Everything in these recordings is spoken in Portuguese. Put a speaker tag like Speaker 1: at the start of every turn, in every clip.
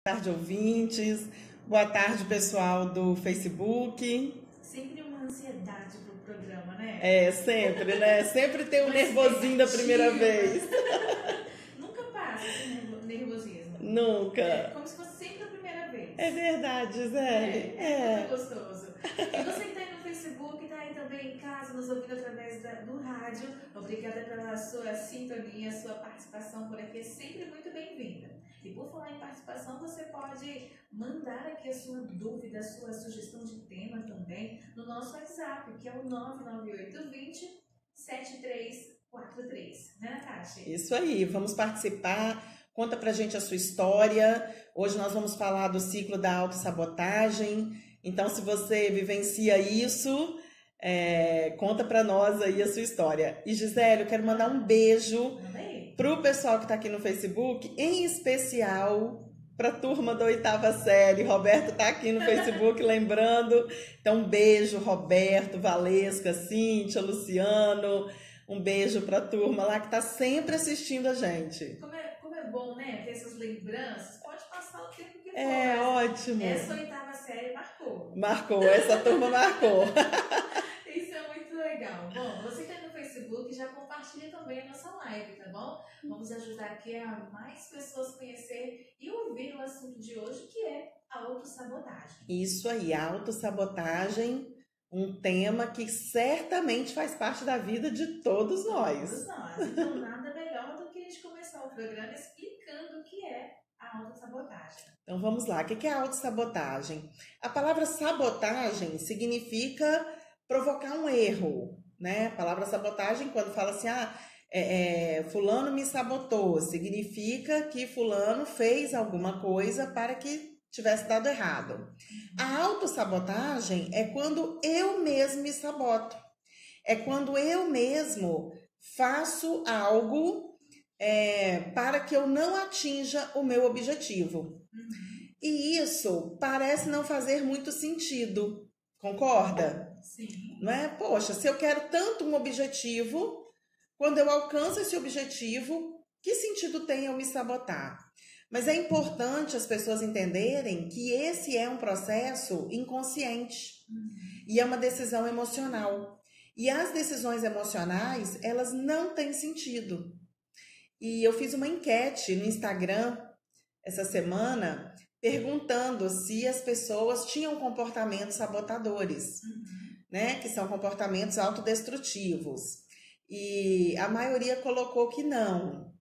Speaker 1: Boa tarde, ouvintes. Boa tarde, pessoal do Facebook.
Speaker 2: Sempre uma ansiedade pro programa, né?
Speaker 1: É, sempre, né? Sempre tem um nervosinho da primeira vez.
Speaker 2: Nunca passa esse nervosismo.
Speaker 1: Nunca.
Speaker 2: É como se fosse sempre a primeira vez.
Speaker 1: É verdade, Gisele.
Speaker 2: É muito gostoso. E você que está aí no Facebook, está aí também em casa, nos ouvindo através do rádio, obrigada pela sua sintonia, sua participação por aqui, é sempre muito bem-vinda. E por falar em participação, você pode mandar aqui a sua dúvida, a sua sugestão de tema também no nosso WhatsApp, que é o 998207343, né, Natasha?
Speaker 1: Isso aí, vamos participar. Conta pra gente a sua história. Hoje nós vamos falar do ciclo da autossabotagem. Então, se você vivencia isso, conta pra nós aí a sua história. E Gisele, eu quero mandar um beijo pro pessoal que tá aqui no Facebook, em especial pra turma da 8ª série. Roberto tá aqui no Facebook, lembrando. Então, um beijo, Roberto, Valesca, Cíntia, Luciano. Um beijo pra turma lá que tá sempre assistindo a gente.
Speaker 2: Como é bom, né? Ter essas lembranças. Pode passar o tempo que for.
Speaker 1: É ótimo.
Speaker 2: Essa 8ª série marcou.
Speaker 1: Marcou, essa turma marcou.
Speaker 2: Isso é muito legal. Bom, você que está no Facebook, já compartilha também a nossa live, tá bom? Vamos ajudar aqui a mais pessoas conhecer e ouvir o assunto de hoje, que é a autossabotagem.
Speaker 1: Isso aí, a autossabotagem, um tema que certamente faz parte da vida de todos nós.
Speaker 2: Todos nós. Então, nada melhor do que a gente começar o programa explicando o que é a autossabotagem.
Speaker 1: Então, vamos lá. O que é a autossabotagem? A palavra sabotagem significa provocar um erro, né? A palavra sabotagem, quando fala assim, fulano me sabotou, significa que fulano fez alguma coisa para que tivesse dado errado. A autossabotagem é quando eu mesmo me saboto. É quando eu mesmo faço algo para que eu não atinja o meu objetivo. E isso parece não fazer muito sentido. Concorda?
Speaker 2: Sim.
Speaker 1: Não é? Poxa, se eu quero tanto um objetivo, quando eu alcanço esse objetivo, que sentido tem eu me sabotar? Mas é importante as pessoas entenderem que esse é um processo inconsciente e é uma decisão emocional. E as decisões emocionais, elas não têm sentido. E eu fiz uma enquete no Instagram essa semana perguntando se as pessoas tinham comportamentos sabotadores, né? Que são comportamentos autodestrutivos. E a maioria colocou que não.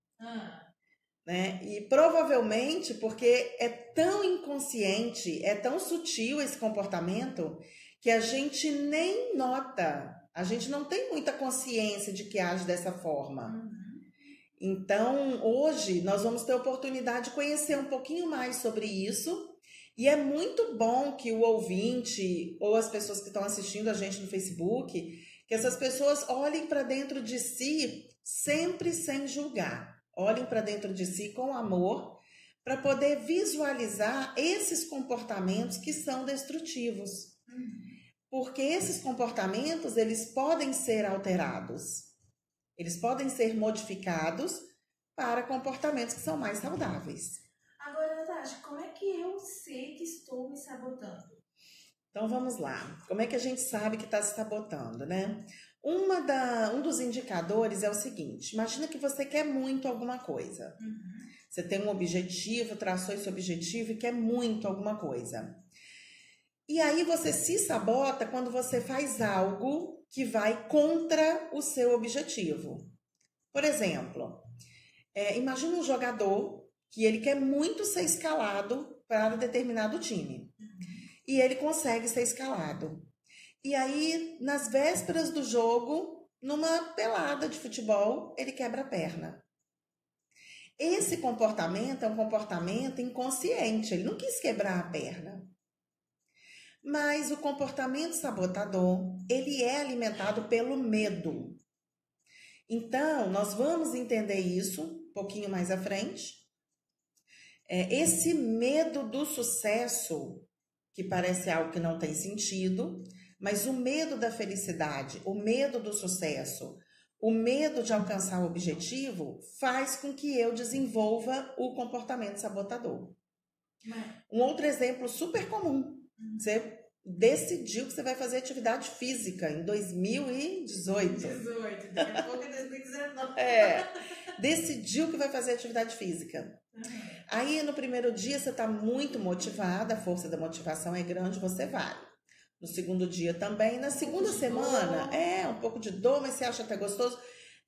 Speaker 1: Né? E provavelmente porque é tão inconsciente, é tão sutil esse comportamento que a gente nem nota, a gente não tem muita consciência de que age dessa forma. Então, hoje nós vamos ter a oportunidade de conhecer um pouquinho mais sobre isso e é muito bom que o ouvinte ou as pessoas que estão assistindo a gente no Facebook, que essas pessoas olhem para dentro de si sempre sem julgar. Olhem para dentro de si com amor para poder visualizar esses comportamentos que são destrutivos. Porque esses comportamentos, eles podem ser alterados. Eles podem ser modificados para comportamentos que são mais saudáveis.
Speaker 2: Agora, Natasha, como é que eu sei que estou me sabotando?
Speaker 1: Então, vamos lá. Como é que a gente sabe que está se sabotando, né? Um dos indicadores é o seguinte: imagina que você quer muito alguma coisa. Você tem um objetivo, traçou esse objetivo e quer muito alguma coisa. E aí você se sabota quando você faz algo que vai contra o seu objetivo. Por exemplo, imagina um jogador que ele quer muito ser escalado para determinado time. E ele consegue ser escalado. E aí, nas vésperas do jogo, numa pelada de futebol, ele quebra a perna. Esse comportamento é um comportamento inconsciente, ele não quis quebrar a perna. Mas o comportamento sabotador, ele é alimentado pelo medo. Então, nós vamos entender isso um pouquinho mais à frente. Esse medo do sucesso, que parece algo que não tem sentido, mas o medo da felicidade, o medo do sucesso, o medo de alcançar o objetivo faz com que eu desenvolva o comportamento sabotador. Um outro exemplo super comum. Você decidiu que você vai fazer atividade física em 2018.
Speaker 2: 18, daqui a pouco é 2019.
Speaker 1: Decidiu que vai fazer atividade física. Aí no primeiro dia você está muito motivada, a força da motivação é grande, você vai. No segundo dia também. Na segunda semana, um pouco de dor, mas você acha até gostoso.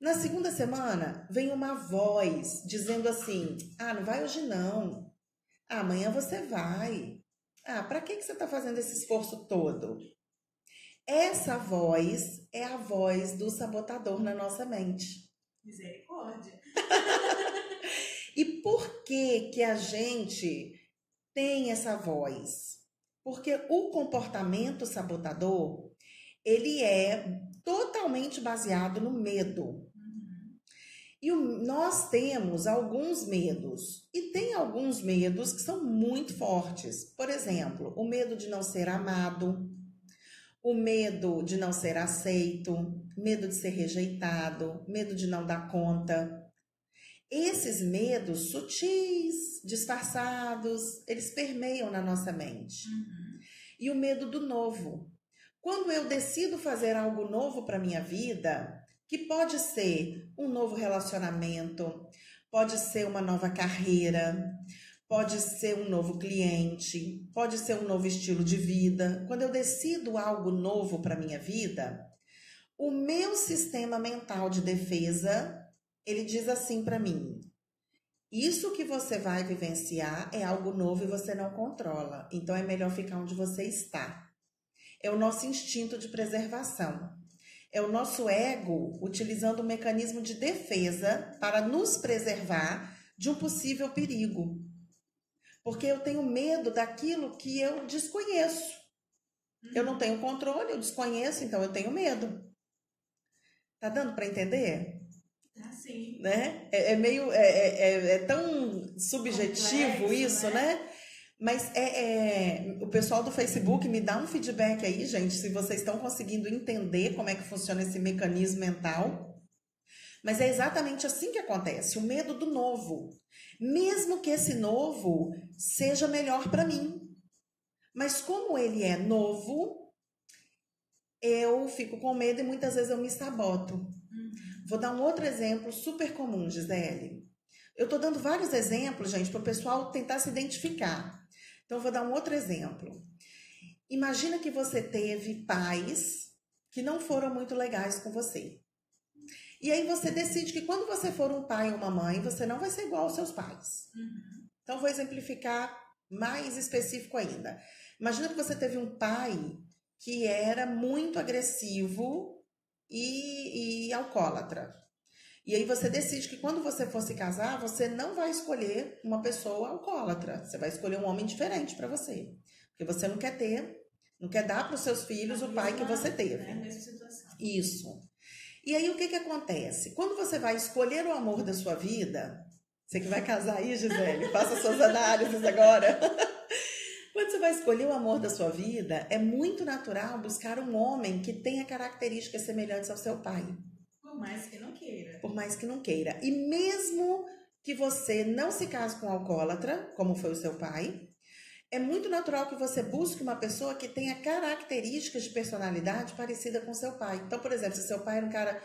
Speaker 1: Na segunda semana, vem uma voz dizendo assim: ah, não vai hoje não. Ah, amanhã você vai. Ah, para que você está fazendo esse esforço todo? Essa voz é a voz do sabotador na nossa mente.
Speaker 2: Misericórdia.
Speaker 1: E por que a gente tem essa voz? Porque o comportamento sabotador, ele é totalmente baseado no medo. E nós temos alguns medos. E tem alguns medos que são muito fortes. Por exemplo, o medo de não ser amado, o medo de não ser aceito, medo de ser rejeitado, medo de não dar conta. Esses medos sutis, disfarçados, eles permeiam na nossa mente. E o medo do novo. Quando eu decido fazer algo novo para minha vida, que pode ser um novo relacionamento, pode ser uma nova carreira, pode ser um novo cliente, pode ser um novo estilo de vida. Quando eu decido algo novo para minha vida, o meu sistema mental de defesa, ele diz assim para mim: isso que você vai vivenciar é algo novo e você não controla. Então é melhor ficar onde você está. É o nosso instinto de preservação. É o nosso ego utilizando um mecanismo de defesa para nos preservar de um possível perigo. Porque eu tenho medo daquilo que eu desconheço. Eu não tenho controle, eu desconheço, então eu tenho medo. Tá dando para entender?
Speaker 2: Sim.
Speaker 1: Né? É tão subjetivo complexo, isso, né? Mas o pessoal do Facebook me dá um feedback aí, gente, se vocês estão conseguindo entender como é que funciona esse mecanismo mental. Mas é exatamente assim que acontece, o medo do novo. Mesmo que esse novo seja melhor para mim. Mas como ele é novo, eu fico com medo e muitas vezes eu me saboto. Vou dar um outro exemplo super comum, Gisele. Eu estou dando vários exemplos, gente, para o pessoal tentar se identificar. Então, eu vou dar um outro exemplo. Imagina que você teve pais que não foram muito legais com você. E aí você decide que quando você for um pai ou uma mãe, você não vai ser igual aos seus pais. Então, vou exemplificar mais específico ainda. Imagina que você teve um pai que era muito agressivo e alcoólatra. E aí você decide que quando você for se casar, você não vai escolher uma pessoa alcoólatra. Você vai escolher um homem diferente para você. Porque você não quer dar para os seus filhos o pai que você teve.
Speaker 2: É a mesma situação.
Speaker 1: Isso. E aí o que acontece? Quando você vai escolher o amor da sua vida, você que vai casar aí, Gisele, faça suas análises agora. Quando você vai escolher o amor da sua vida, é muito natural buscar um homem que tenha características semelhantes ao seu pai.
Speaker 2: Por mais que não queira.
Speaker 1: Por mais que não queira. E mesmo que você não se case com um alcoólatra, como foi o seu pai, é muito natural que você busque uma pessoa que tenha características de personalidade parecida com seu pai. Então, por exemplo, se seu pai era um cara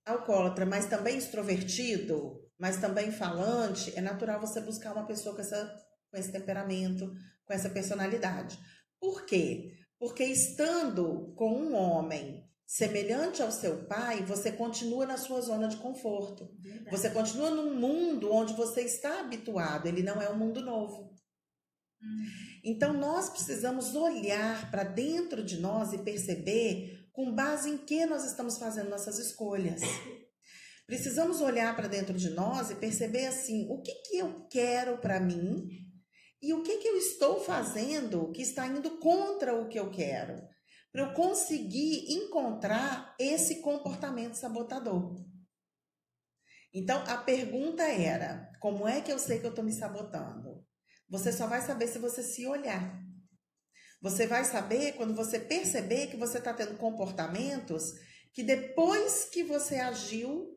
Speaker 1: alcoólatra, mas também extrovertido, mas também falante, é natural você buscar uma pessoa com esse temperamento, com essa personalidade. Por quê? Porque estando com um homem semelhante ao seu pai, você continua na sua zona de conforto. Verdade. Você continua num mundo onde você está habituado, ele não é um mundo novo. Então, nós precisamos olhar para dentro de nós e perceber com base em que nós estamos fazendo nossas escolhas. Precisamos olhar para dentro de nós e perceber assim, o que eu quero para mim e o que eu estou fazendo que está indo contra o que eu quero, para eu conseguir encontrar esse comportamento sabotador. Então, a pergunta era, como é que eu sei que eu estou me sabotando? Você só vai saber se você se olhar. Você vai saber quando você perceber que você está tendo comportamentos que depois que você agiu,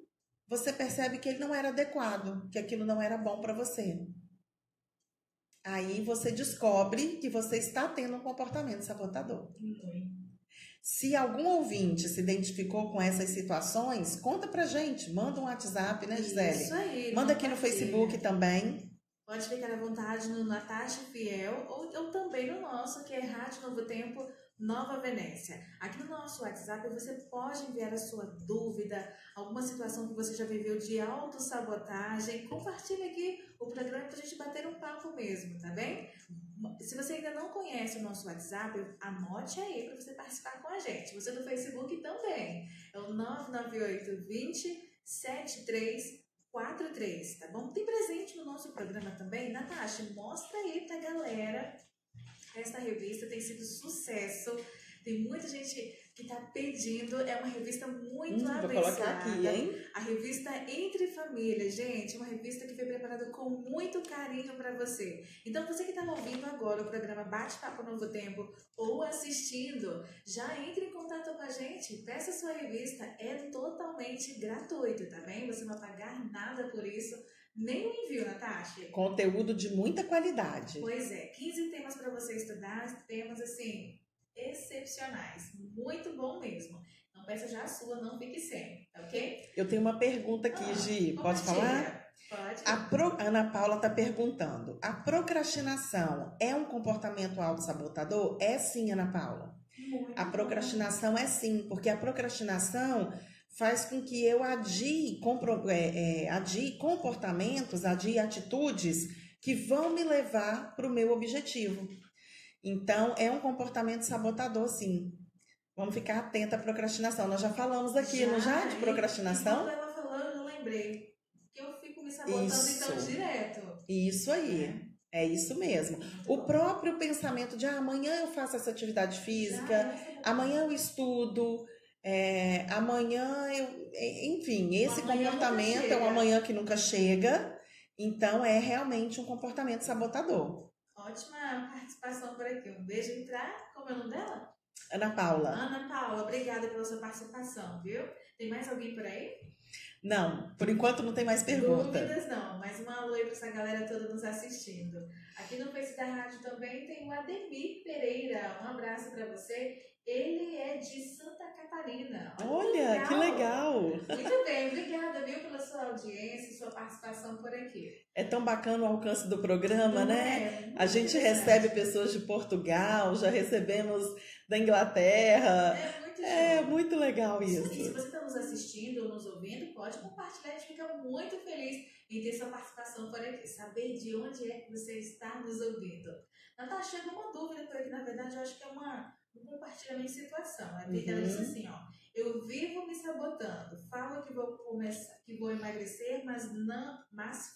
Speaker 1: você percebe que ele não era adequado, que aquilo não era bom para você. Aí você descobre que você está tendo um comportamento sabotador. Se algum ouvinte se identificou com essas situações, conta pra gente, manda um WhatsApp, né, Gisele?
Speaker 2: Isso aí.
Speaker 1: Manda aqui no Facebook também.
Speaker 2: Pode ficar à vontade no Natasha Fiel ou também no nosso, que é Rádio Novo Tempo, Nova Venécia. Aqui no nosso WhatsApp você pode enviar a sua dúvida, alguma situação que você já viveu de autossabotagem. Compartilha aqui o programa para a gente bater um papo mesmo, tá bem? Se você ainda não conhece o nosso WhatsApp, anote aí para você participar com a gente. Você no Facebook também. É o 998 20 7343, tá bom? Tem presente no nosso programa também. Natasha, mostra aí pra galera. Essa revista tem sido sucesso. Tem muita gente que tá pedindo. É uma revista muito abençoada.
Speaker 1: Vou colocar aqui, hein?
Speaker 2: A revista Entre Família, gente. Uma revista que foi preparada com muito carinho para você. Então, você que tá ouvindo agora o programa Bate-Papo Novo Tempo ou assistindo, já entre em contato com a gente. Peça sua revista. É totalmente gratuito, tá bem? Você não vai pagar nada por isso. Nem o envio, Natasha.
Speaker 1: Conteúdo de muita qualidade.
Speaker 2: Pois é, 15 temas para você estudar, temas assim, excepcionais. Muito bom mesmo. Não peça já a sua, não fique sem, ok?
Speaker 1: Eu tenho uma pergunta aqui, Gi. Pode falar?
Speaker 2: Pode.
Speaker 1: A Ana Paula está perguntando: a procrastinação é um comportamento autossabotador? É sim, Ana Paula.
Speaker 2: Muito
Speaker 1: A procrastinação é sim, porque a procrastinação faz com que eu adie comportamentos, adie atitudes que vão me levar para o meu objetivo. Então, é um comportamento sabotador, sim. Vamos ficar atenta à procrastinação. Nós já falamos aqui, não já, de procrastinação?
Speaker 2: Quando ela falou, eu já lembrei. Que eu fico me sabotando, então, direto.
Speaker 1: Isso aí. É isso mesmo. O próprio pensamento de amanhã eu faço essa atividade física, amanhã eu estudo, amanhã eu... Enfim, esse comportamento é um amanhã que nunca chega. Então, é realmente um comportamento sabotador.
Speaker 2: Ótima participação por aqui. Um beijo aí pra... Como é o nome dela?
Speaker 1: Ana Paula.
Speaker 2: Ana Paula, obrigada pela sua participação, viu? Tem mais alguém por aí?
Speaker 1: Não, por enquanto não tem mais pergunta.
Speaker 2: Dúvidas não, mas um alô aí pra essa galera toda nos assistindo. Aqui no Face da Rádio também tem o Ademir Pereira. Um abraço pra você. Ele é de Santa Catarina.
Speaker 1: Olha, que legal!
Speaker 2: Muito bem, obrigada, viu, pela sua audiência e sua participação por aqui.
Speaker 1: É tão bacana o alcance do programa, né? A gente recebe pessoas de Portugal, já recebemos da Inglaterra. É muito legal isso.
Speaker 2: Se você está nos assistindo ou nos ouvindo, pode compartilhar. A gente fica muito feliz em ter sua participação por aqui. Saber de onde é que você está nos ouvindo. Natasha, chega uma dúvida por aqui. Na verdade, eu acho que é um compartilhamento de situação. A Ela disse assim, ó. Eu vivo me sabotando. Falo que vou emagrecer, mas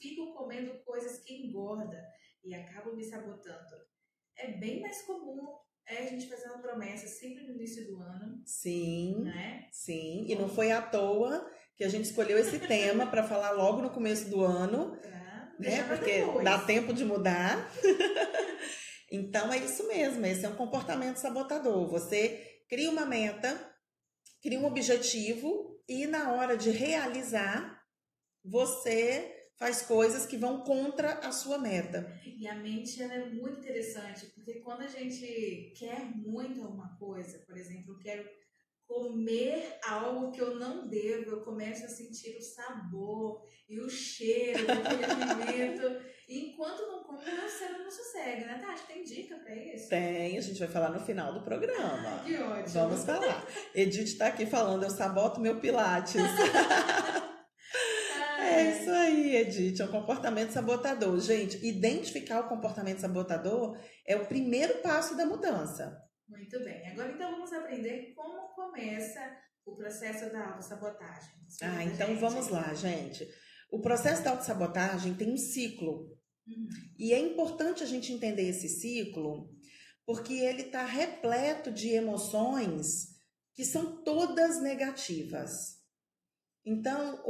Speaker 2: fico comendo coisas que engordam e acabo me sabotando. É bem mais comum a gente fazer uma promessa sempre no início do ano.
Speaker 1: Sim,
Speaker 2: né?
Speaker 1: Sim. E não foi à toa que a gente escolheu esse tema para falar logo no começo do ano, né? Porque dá tempo de mudar. Então é isso mesmo, esse é um comportamento sabotador. Você cria uma meta, cria um objetivo e na hora de realizar, você faz coisas que vão contra a sua meta.
Speaker 2: E a mente ela é muito interessante, porque quando a gente quer muito alguma coisa, por exemplo, eu quero comer algo que eu não devo, eu começo a sentir o sabor e o cheiro daquele alimento. E enquanto não como, meu cérebro não sossega, né, Tati? Tem dica pra isso?
Speaker 1: Tem, a gente vai falar no final do programa.
Speaker 2: Que ótimo.
Speaker 1: Vamos falar. Edith tá aqui falando, eu saboto meu Pilates. É isso aí, Edith, é um comportamento sabotador. Gente, identificar o comportamento sabotador é o primeiro passo da mudança.
Speaker 2: Muito bem. Agora, então, vamos aprender como começa o processo da autossabotagem.
Speaker 1: Então vamos lá, gente. O processo da autossabotagem tem um ciclo. E é importante a gente entender esse ciclo, porque ele está repleto de emoções que são todas negativas. Então,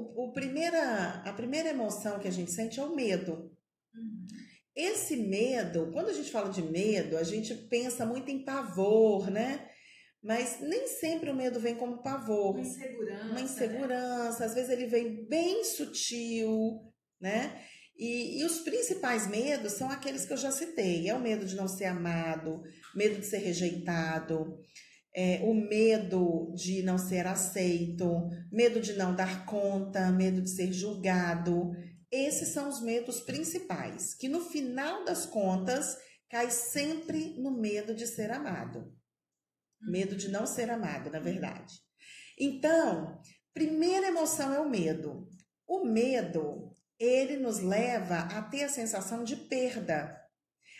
Speaker 1: a primeira emoção que a gente sente é o medo. Esse medo, quando a gente fala de medo, a gente pensa muito em pavor, né? Mas nem sempre o medo vem como pavor.
Speaker 2: Uma insegurança.
Speaker 1: Às vezes ele vem bem sutil, né? E os principais medos são aqueles que eu já citei. É o medo de não ser amado, medo de ser rejeitado, o medo de não ser aceito, medo de não dar conta, medo de ser julgado. Esses são os medos principais, que no final das contas cai sempre no medo de ser amado. Medo de não ser amado, na verdade. Então, primeira emoção é o medo. O medo, ele nos leva a ter a sensação de perda.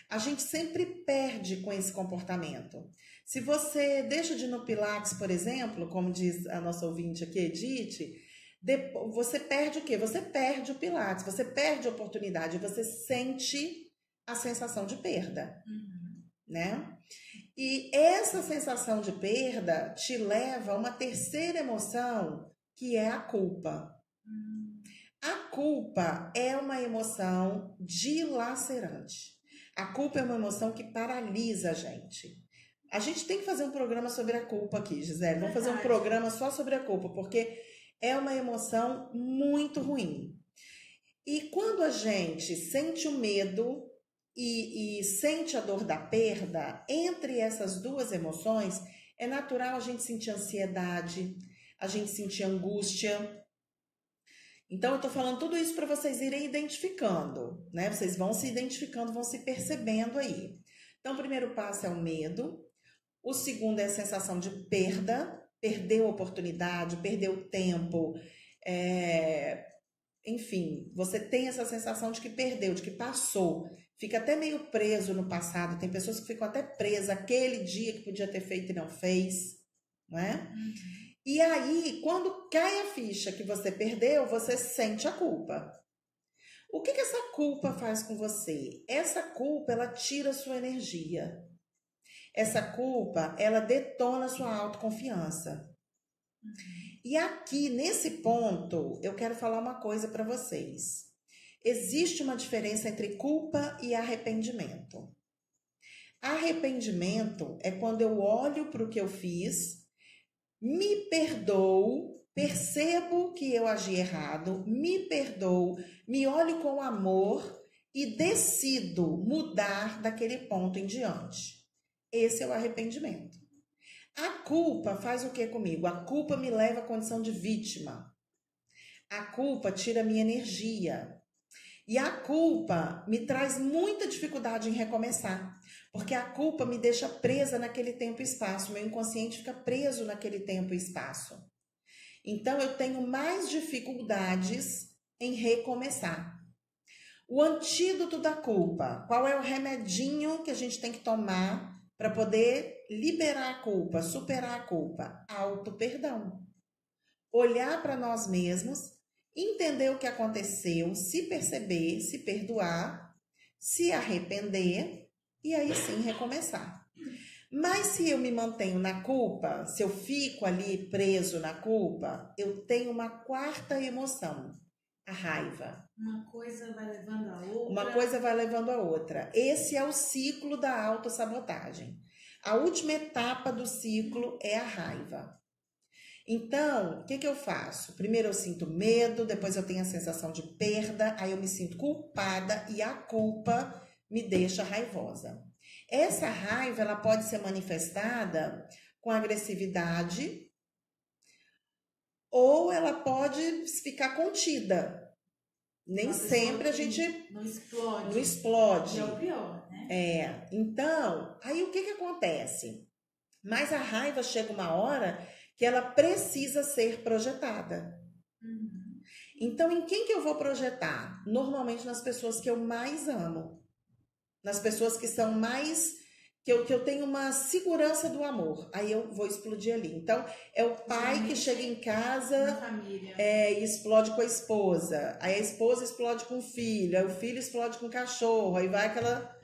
Speaker 1: A gente sempre perde com esse comportamento. Se você deixa de ir no Pilates, por exemplo, como diz a nossa ouvinte aqui, Edith, você perde o quê? Você perde o Pilates, você perde a oportunidade, você sente a sensação de perda, né? E essa sensação de perda te leva a uma terceira emoção, que é a culpa. A culpa é uma emoção dilacerante. A culpa é uma emoção que paralisa a gente. A gente tem que fazer um programa sobre a culpa aqui, Gisele. Vamos fazer um programa só sobre a culpa, porque é uma emoção muito ruim. E quando a gente sente o medo e sente a dor da perda, entre essas duas emoções, é natural a gente sentir ansiedade, a gente sentir angústia. Então, eu tô falando tudo isso para vocês irem identificando, né? Vocês vão se identificando, vão se percebendo aí. Então, o primeiro passo é o medo. O segundo é a sensação de perda, perdeu a oportunidade, perdeu o tempo. Enfim, você tem essa sensação de que perdeu, de que passou. Fica até meio preso no passado. Tem pessoas que ficam até presas aquele dia que podia ter feito e não fez, não é? E aí, quando cai a ficha que você perdeu, você sente a culpa. O que essa culpa faz com você? Essa culpa, ela tira a sua energia. Essa culpa, ela detona a sua autoconfiança. E aqui, nesse ponto, eu quero falar uma coisa para vocês. Existe uma diferença entre culpa e arrependimento. Arrependimento é quando eu olho para o que eu fiz, me perdoo, percebo que eu agi errado, me perdoo, me olho com amor e decido mudar daquele ponto em diante. Esse é o arrependimento. A culpa faz o que comigo? A culpa me leva à condição de vítima. A culpa tira a minha energia. E a culpa me traz muita dificuldade em recomeçar. Porque a culpa me deixa presa naquele tempo e espaço. Meu inconsciente fica preso naquele tempo e espaço. Então, eu tenho mais dificuldades em recomeçar. O antídoto da culpa. Qual é o remedinho que a gente tem que tomar para poder liberar a culpa, superar a culpa? Auto-perdão. Olhar para nós mesmos, entender o que aconteceu, se perceber, se perdoar, se arrepender e aí sim recomeçar. Mas se eu me mantenho na culpa, se eu fico ali preso na culpa, eu tenho uma quarta emoção, a raiva.
Speaker 2: Uma coisa vai levando a outra.
Speaker 1: Uma coisa vai levando a outra. Esse é o ciclo da autossabotagem. A última etapa do ciclo é a raiva. Então, o que eu faço? Primeiro eu sinto medo, depois eu tenho a sensação de perda, aí eu me sinto culpada e a culpa me deixa raivosa. Essa raiva, ela pode ser manifestada com agressividade ou ela pode ficar contida. Nem sempre a gente
Speaker 2: não explode.
Speaker 1: Não explode.
Speaker 2: É o pior, né?
Speaker 1: Então, aí o que acontece? Mas a raiva chega uma hora que ela precisa ser projetada. Então, em quem que eu vou projetar? Normalmente nas pessoas que eu mais amo. Nas pessoas que são mais... Que eu tenho uma segurança do amor. Aí eu vou explodir ali. Então, é o pai que chega em casa e explode com a esposa. Aí a esposa explode com o filho. Aí o filho explode com o cachorro. Aí vai aquela...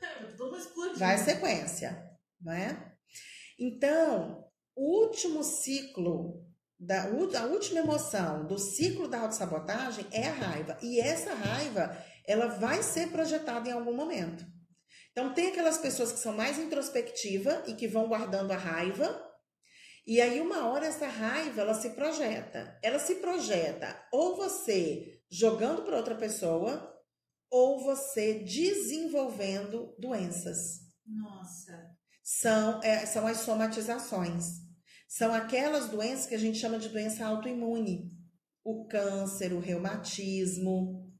Speaker 1: Vai a sequência, não é? Então, o último ciclo, a última emoção do ciclo da autossabotagem é a raiva. E essa raiva, ela vai ser projetada em algum momento. Então, tem aquelas pessoas que são mais introspectivas e que vão guardando a raiva. E aí, uma hora, essa raiva, ela se projeta. Ela se projeta ou você jogando para outra pessoa, ou você desenvolvendo doenças.
Speaker 2: Nossa.
Speaker 1: São as somatizações. São aquelas doenças que a gente chama de doença autoimune. O câncer, o reumatismo,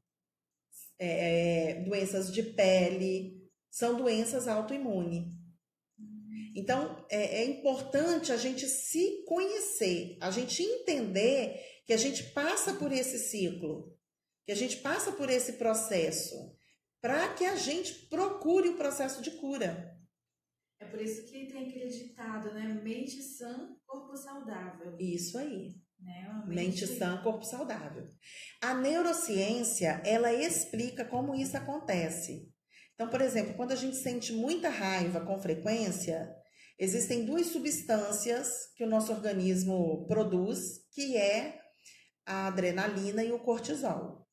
Speaker 1: doenças de pele, são doenças autoimunes. Então, é importante a gente se conhecer, a gente entender que a gente passa por esse ciclo, que a gente passa por esse processo, para que a gente procure o processo de cura.
Speaker 2: É por isso que tem aquele ditado, né? Mente sã, corpo saudável.
Speaker 1: Isso aí.
Speaker 2: Né?
Speaker 1: Mente sã, corpo saudável. A neurociência, ela explica como isso acontece. Então, por exemplo, quando a gente sente muita raiva com frequência, existem duas substâncias que o nosso organismo produz, que é a adrenalina e o cortisol.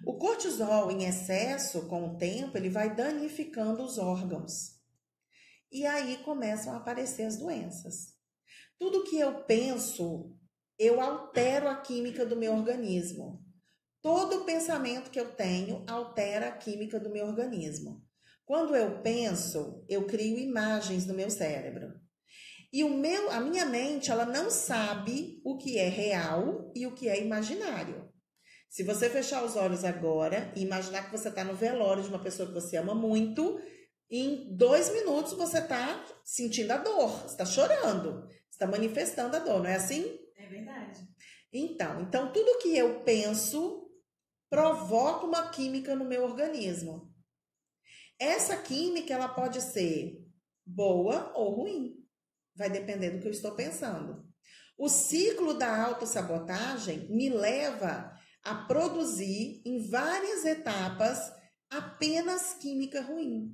Speaker 1: O cortisol em excesso, com o tempo, ele vai danificando os órgãos. E aí começam a aparecer as doenças. Tudo que eu penso, eu altero a química do meu organismo. Todo pensamento que eu tenho altera a química do meu organismo. Quando eu penso, eu crio imagens no meu cérebro. E a minha mente, ela não sabe o que é real e o que é imaginário. Se você fechar os olhos agora e imaginar que você está no velório de uma pessoa que você ama muito, em 2 minutos você está sentindo a dor, você está chorando, você está manifestando a dor, não é assim?
Speaker 2: É verdade.
Speaker 1: Então tudo que eu penso provoca uma química no meu organismo. Essa química, ela pode ser boa ou ruim. Vai depender do que eu estou pensando. O ciclo da autossabotagem me leva a produzir em várias etapas apenas química ruim.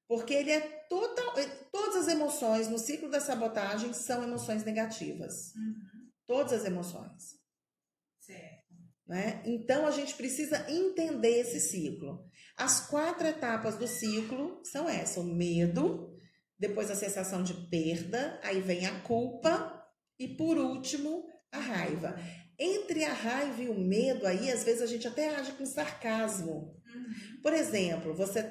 Speaker 1: Porque ele é todas as emoções no ciclo da sabotagem são emoções negativas. Todas as emoções.
Speaker 2: Certo.
Speaker 1: Né? Então, a gente precisa entender esse ciclo. As 4 etapas do ciclo são essas: o medo, depois a sensação de perda, aí vem a culpa e, por último, a raiva. Entre a raiva e o medo, aí, às vezes, a gente até age com sarcasmo. Por exemplo, você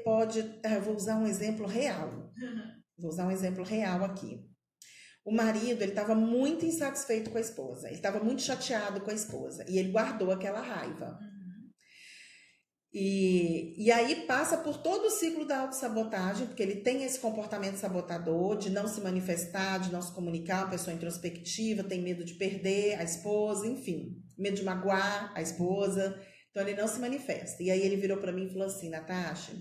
Speaker 1: pode... Eu vou usar um exemplo real. Vou usar um exemplo real aqui. O marido, ele estava muito insatisfeito com a esposa. Ele estava muito chateado com a esposa. E ele guardou aquela raiva. E aí passa por todo o ciclo da autossabotagem, porque ele tem esse comportamento sabotador de não se manifestar, de não se comunicar, uma pessoa introspectiva, tem medo de perder a esposa, enfim, medo de magoar a esposa. Então ele não se manifesta. E aí ele virou para mim e falou assim: Natasha,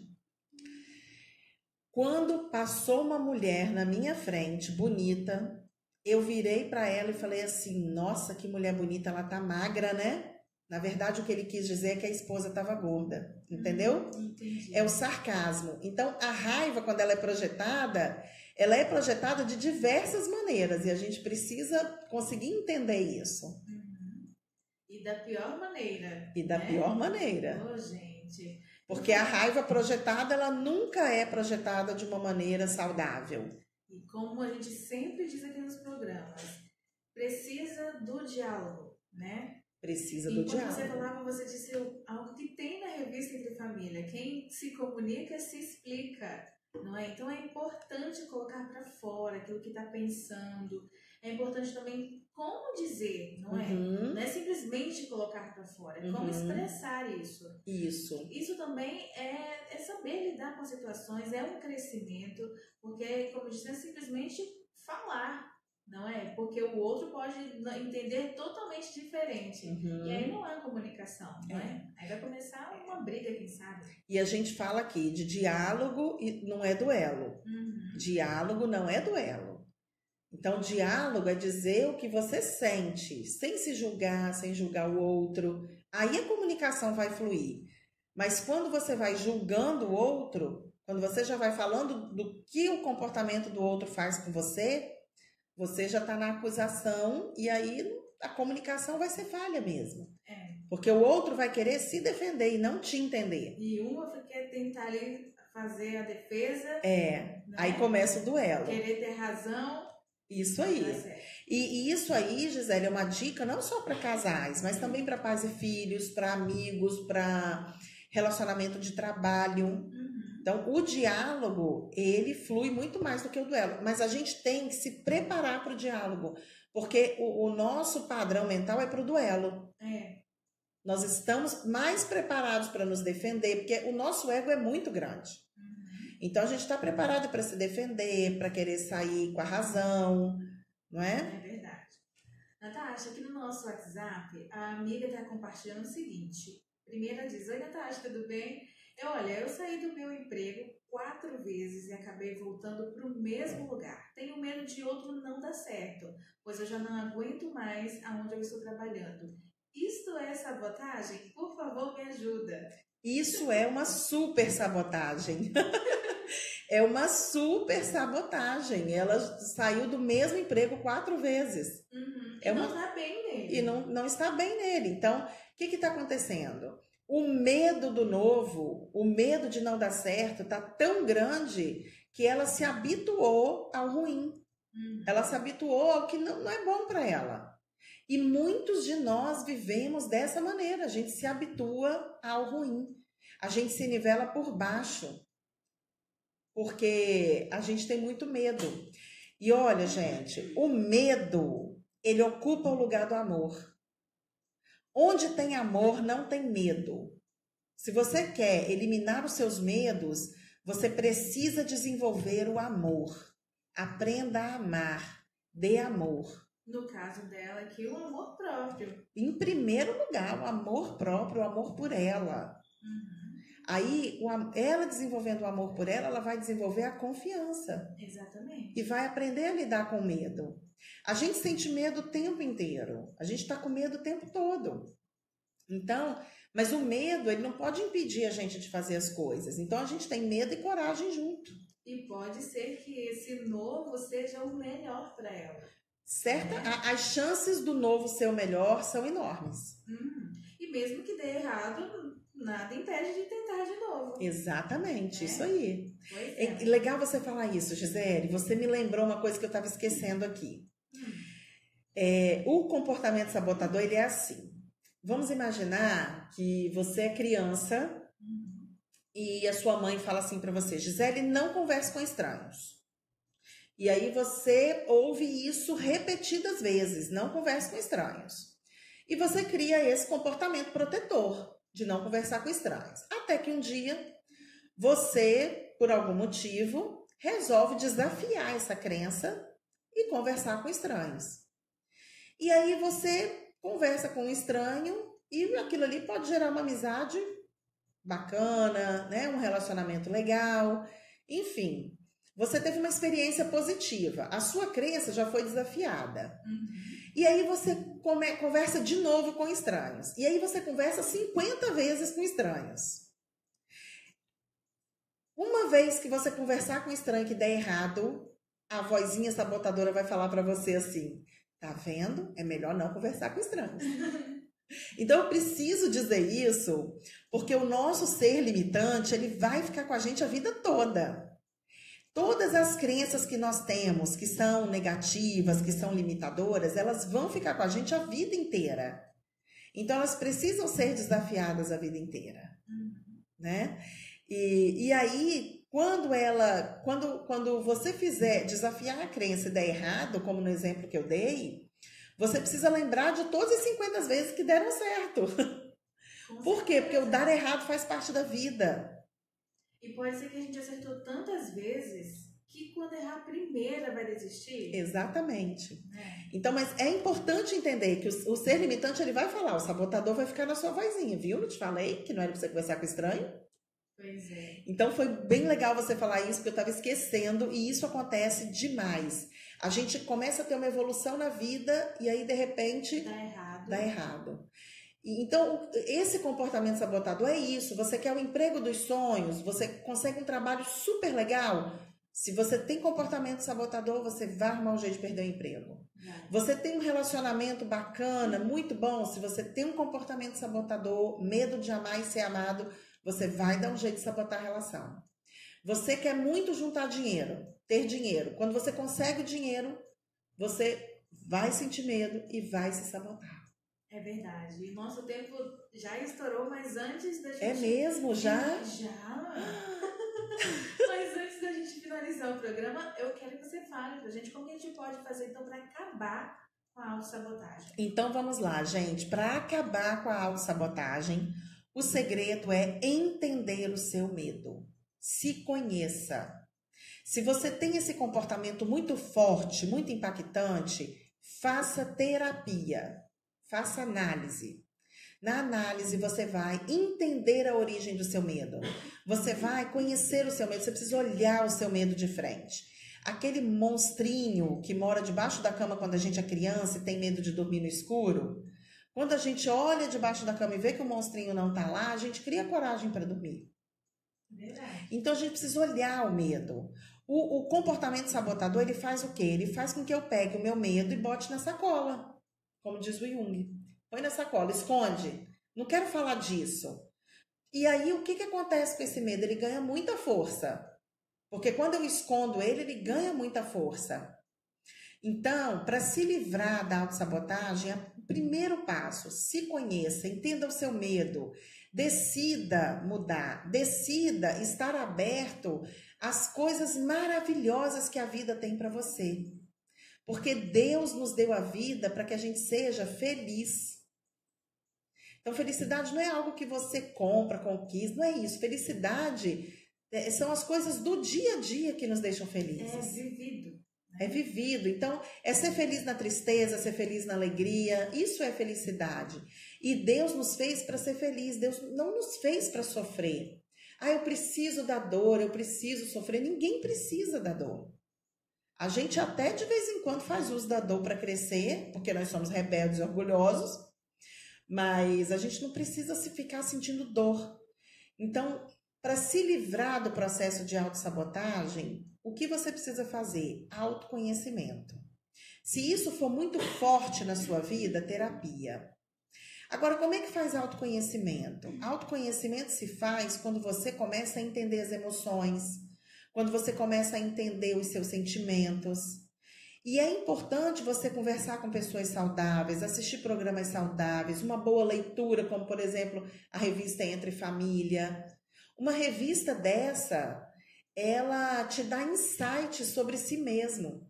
Speaker 1: quando passou uma mulher na minha frente, bonita, eu virei para ela e falei assim: nossa, que mulher bonita, ela tá magra, né? Na verdade, o que ele quis dizer é que a esposa estava gorda, entendeu?
Speaker 2: Entendi.
Speaker 1: É o sarcasmo. Então, a raiva, quando ela é projetada de diversas maneiras e a gente precisa conseguir entender isso.
Speaker 2: E da pior maneira.
Speaker 1: E da pior maneira.
Speaker 2: Oh, gente.
Speaker 1: Porque a raiva projetada, ela nunca é projetada de uma maneira saudável.
Speaker 2: E como a gente sempre diz aqui nos programas, precisa do diálogo, né?
Speaker 1: Precisa do diálogo.
Speaker 2: Enquanto você falava, você disse algo que tem na revista Entre Família. Quem se comunica se explica, não é? Então é importante colocar para fora aquilo que está pensando. É importante também como dizer, não é? Não é simplesmente colocar para fora, é como expressar isso. Isso também é saber lidar com situações, é um crescimento, porque, como eu disse, é simplesmente falar. Não é? Porque o outro pode entender totalmente diferente. E aí não há comunicação, não é? Aí vai começar uma briga, quem sabe.
Speaker 1: E a gente fala aqui de diálogo e não é duelo. Diálogo não é duelo. Então, diálogo é dizer o que você sente, sem se julgar, sem julgar o outro. Aí a comunicação vai fluir. Mas quando você vai julgando o outro, quando você já vai falando do que o comportamento do outro faz com você já está na acusação e aí a comunicação vai ser falha mesmo. Porque o outro vai querer se defender e não te entender.
Speaker 2: E uma quer tentar ali fazer a defesa.
Speaker 1: Né? Aí começa o duelo.
Speaker 2: Querer ter razão
Speaker 1: Isso aí. E isso aí, Gisele, é uma dica não só para casais, mas também para pais e filhos, para amigos, para relacionamento de trabalho. Então, o diálogo, ele flui muito mais do que o duelo. Mas a gente tem que se preparar para o diálogo, porque o nosso padrão mental é para o duelo. Nós estamos mais preparados para nos defender, porque o nosso ego é muito grande. Então, a gente está preparado para se defender, para querer sair com a razão, não é?
Speaker 2: É verdade. Natasha, aqui no nosso WhatsApp, a amiga está compartilhando o seguinte. Primeiro ela diz: oi, Natasha, tudo bem? Olha, eu saí do meu emprego 4 vezes e acabei voltando para o mesmo lugar. Tenho medo de outro não dar certo, pois eu já não aguento mais aonde eu estou trabalhando. Isto é sabotagem? Por favor, me ajuda.
Speaker 1: Isso é uma super sabotagem. É uma super sabotagem. Ela saiu do mesmo emprego 4 vezes.
Speaker 2: E não está bem nele.
Speaker 1: E não está bem nele. Então, o que está acontecendo? O medo do novo, o medo de não dar certo, está tão grande que ela se habituou ao ruim. Ela se habituou ao que não é bom para ela. E muitos de nós vivemos dessa maneira. A gente se habitua ao ruim. A gente se nivela por baixo. Porque a gente tem muito medo. E olha, gente, o medo, ele ocupa o lugar do amor. Onde tem amor, não tem medo. Se você quer eliminar os seus medos, você precisa desenvolver o amor. Aprenda a amar. Dê amor.
Speaker 2: No caso dela aqui, o amor próprio.
Speaker 1: Em primeiro lugar, o amor próprio, o amor por ela. Aí, ela desenvolvendo o amor por ela, ela vai desenvolver a confiança.
Speaker 2: Exatamente.
Speaker 1: E vai aprender a lidar com o medo. A gente sente medo o tempo inteiro. A gente está com medo o tempo todo. Então, mas o medo, ele não pode impedir a gente de fazer as coisas. Então, a gente tem medo e coragem junto.
Speaker 2: E pode ser que esse novo seja o melhor para ela.
Speaker 1: Certo? As chances do novo ser o melhor são enormes.
Speaker 2: E mesmo que dê errado, nada impede de tentar de novo.
Speaker 1: Exatamente, isso aí.
Speaker 2: Pois
Speaker 1: é legal você falar isso, Gisele. Você me lembrou uma coisa que eu estava esquecendo aqui. O comportamento sabotador, ele é assim. Vamos imaginar que você é criança e a sua mãe fala assim para você: Gisele, não converse com estranhos. E aí você ouve isso repetidas vezes: não converse com estranhos. E você cria esse comportamento protetor de não conversar com estranhos. Até que um dia você, por algum motivo, resolve desafiar essa crença e conversar com estranhos. E aí você conversa com um estranho e aquilo ali pode gerar uma amizade bacana, né? Um relacionamento legal, enfim. Você teve uma experiência positiva, a sua crença já foi desafiada. E aí você conversa de novo com estranhos. E aí você conversa 50 vezes com estranhos. Uma vez que você conversar com um estranho que der errado, a vozinha sabotadora vai falar para você assim: tá vendo? É melhor não conversar com estranhos. Então eu preciso dizer isso porque o nosso ser limitante, ele vai ficar com a gente a vida toda. Todas as crenças que nós temos, que são negativas, que são limitadoras, elas vão ficar com a gente a vida inteira. Então, elas precisam ser desafiadas a vida inteira, né? E aí, quando você fizer desafiar a crença e der errado, como no exemplo que eu dei, você precisa lembrar de todas as 50 vezes que deram certo. Por quê? Porque o dar errado faz parte da vida.
Speaker 2: E pode ser que a gente acertou tantas vezes que quando errar a primeira vai desistir.
Speaker 1: Exatamente. Então, mas é importante entender que o ser limitante, ele vai falar, o sabotador vai ficar na sua vozinha, viu? Não te falei que não era pra você conversar com estranho?
Speaker 2: Pois é.
Speaker 1: Então, foi bem legal você falar isso, porque eu estava esquecendo, e isso acontece demais. A gente começa a ter uma evolução na vida e aí, de repente, dá errado. Então, esse comportamento sabotador é isso. Você quer o emprego dos sonhos, você consegue um trabalho super legal. Se você tem comportamento sabotador, você vai arrumar um jeito de perder o emprego. Você tem um relacionamento bacana, muito bom. Se você tem um comportamento sabotador, medo de amar e ser amado, você vai dar um jeito de sabotar a relação. Você quer muito juntar dinheiro, ter dinheiro. Quando você consegue o dinheiro, você vai sentir medo e vai se sabotar.
Speaker 2: É verdade. E nosso tempo já estourou, mas antes da gente...
Speaker 1: É mesmo? Já?
Speaker 2: Já? Mas antes da gente finalizar o programa, eu quero que você fale pra gente como que a gente pode fazer, então, para acabar com a autossabotagem.
Speaker 1: Então, vamos lá, gente. Para acabar com a autossabotagem, o segredo é entender o seu medo. Se conheça. Se você tem esse comportamento muito forte, muito impactante, faça terapia. Faça análise. Na análise, você vai entender a origem do seu medo. Você vai conhecer o seu medo. Você precisa olhar o seu medo de frente. Aquele monstrinho que mora debaixo da cama quando a gente é criança e tem medo de dormir no escuro. Quando a gente olha debaixo da cama e vê que o monstrinho não está lá, a gente cria coragem para dormir.
Speaker 2: Verdade.
Speaker 1: Então, a gente precisa olhar o medo. O comportamento sabotador, ele faz o quê? Ele faz com que eu pegue o meu medo e bote na sacola. Como diz o Jung. Põe na sacola, esconde. Não quero falar disso. E aí, o que acontece com esse medo? Ele ganha muita força. Porque quando eu escondo ele, ele ganha muita força. Então, para se livrar da autossabotagem, o primeiro passo, se conheça, entenda o seu medo, decida mudar, decida estar aberto às coisas maravilhosas que a vida tem para você. Porque Deus nos deu a vida para que a gente seja feliz. Então, felicidade não é algo que você compra, conquista, não é isso. Felicidade são as coisas do dia a dia que nos deixam felizes.
Speaker 2: É vivido.
Speaker 1: É vivido. Então, é ser feliz na tristeza, ser feliz na alegria. Isso é felicidade. E Deus nos fez para ser feliz. Deus não nos fez para sofrer. Ah, eu preciso da dor, eu preciso sofrer. Ninguém precisa da dor. A gente até de vez em quando faz uso da dor para crescer, porque nós somos rebeldes e orgulhosos, mas a gente não precisa se ficar sentindo dor. Então, para se livrar do processo de autossabotagem, o que você precisa fazer? Autoconhecimento. Se isso for muito forte na sua vida, terapia. Agora, como é que faz autoconhecimento? Autoconhecimento se faz quando você começa a entender as emoções, quando você começa a entender os seus sentimentos. E é importante você conversar com pessoas saudáveis, assistir programas saudáveis, uma boa leitura, como, por exemplo, a revista Entre Família. Uma revista dessa, ela te dá insights sobre si mesmo.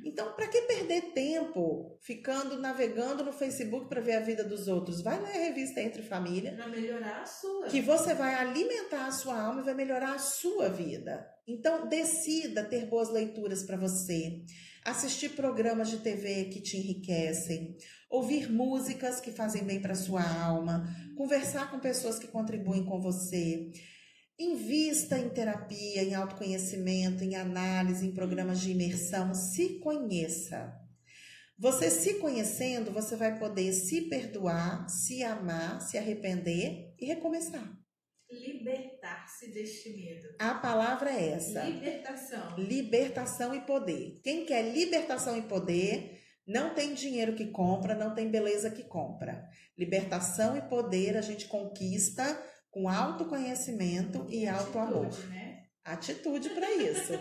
Speaker 1: Então, para que perder tempo ficando navegando no Facebook para ver a vida dos outros? Vai ler a revista Entre Família.
Speaker 2: Para melhorar a sua.
Speaker 1: Que você vai alimentar a sua alma e vai melhorar a sua vida. Então, decida ter boas leituras para você. Assistir programas de TV que te enriquecem. Ouvir músicas que fazem bem para a sua alma. Conversar com pessoas que contribuem com você. Invista em terapia, em autoconhecimento, em análise, em programas de imersão. Se conheça. Você se conhecendo, você vai poder se perdoar, se amar, se arrepender e recomeçar.
Speaker 2: Libertar-se deste medo.
Speaker 1: A palavra é essa.
Speaker 2: Libertação.
Speaker 1: Libertação e poder. Quem quer libertação e poder, não tem dinheiro que compra, não tem beleza que compra. Libertação e poder a gente conquista com autoconhecimento e autoamor.
Speaker 2: Atitude, né?
Speaker 1: Atitude para isso.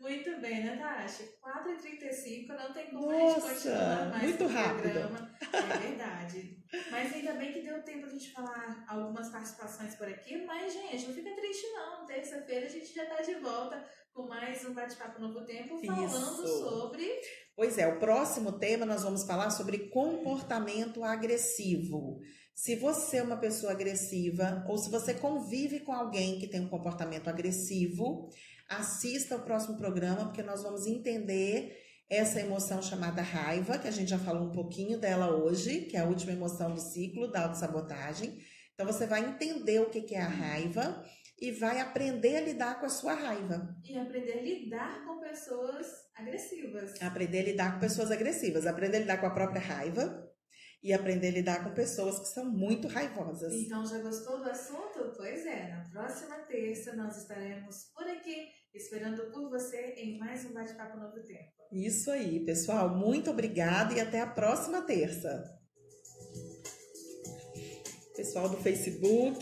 Speaker 2: Muito bem, Natasha. 4h35, não tem como
Speaker 1: Nossa,
Speaker 2: a gente continuar mais
Speaker 1: muito
Speaker 2: no
Speaker 1: rápido.
Speaker 2: programa. É verdade. Mas ainda bem que deu tempo a gente falar algumas participações por aqui. Mas, gente, não fica triste não. Terça-feira a gente já está de volta com mais um Bate-Papo Novo Tempo, falando sobre...
Speaker 1: Pois é, o próximo tema nós vamos falar sobre comportamento agressivo. Se você é uma pessoa agressiva ou se você convive com alguém que tem um comportamento agressivo, assista ao próximo programa, porque nós vamos entender essa emoção chamada raiva, que a gente já falou um pouquinho dela hoje, que é a última emoção do ciclo da autossabotagem. Então, você vai entender o que é a raiva e vai aprender a lidar com a sua raiva.
Speaker 2: E aprender a lidar com pessoas agressivas.
Speaker 1: Aprender a lidar com pessoas agressivas, aprender a lidar com a própria raiva e aprender a lidar com pessoas que são muito raivosas.
Speaker 2: Então, já gostou do assunto? Pois é, na próxima terça nós estaremos por aqui, esperando por você em mais um Bate-Papo Novo Tempo.
Speaker 1: Isso aí, pessoal. Muito obrigada e até a próxima terça. Pessoal do Facebook,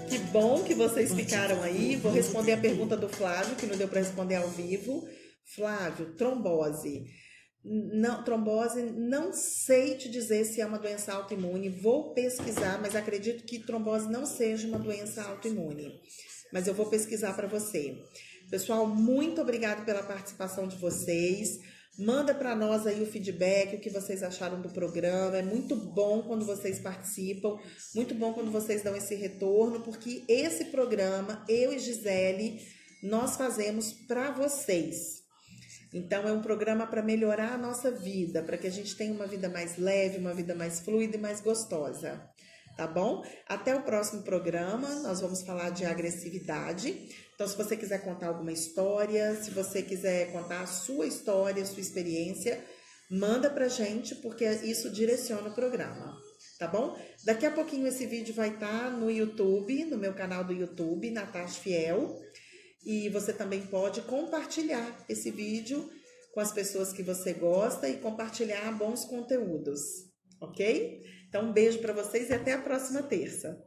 Speaker 1: que bom que vocês ficaram aí. Vou responder a pergunta do Flávio, que não deu para responder ao vivo. Flávio, trombose. Não, trombose, não sei te dizer se é uma doença autoimune, vou pesquisar, mas acredito que trombose não seja uma doença autoimune. Mas eu vou pesquisar para você. Pessoal, muito obrigado pela participação de vocês. Manda para nós aí o feedback, o que vocês acharam do programa. É muito bom quando vocês participam, muito bom quando vocês dão esse retorno, porque esse programa, eu e Gisele, nós fazemos para vocês. Então, é um programa para melhorar a nossa vida, para que a gente tenha uma vida mais leve, uma vida mais fluida e mais gostosa. Tá bom? Até o próximo programa, nós vamos falar de agressividade. Então, se você quiser contar alguma história, se você quiser contar a sua história, a sua experiência, manda pra gente, porque isso direciona o programa, tá bom? Daqui a pouquinho esse vídeo vai estar no YouTube, no meu canal do YouTube, Natasha Fiel. E você também pode compartilhar esse vídeo com as pessoas que você gosta e compartilhar bons conteúdos, ok? Então, um beijo para vocês e até a próxima terça.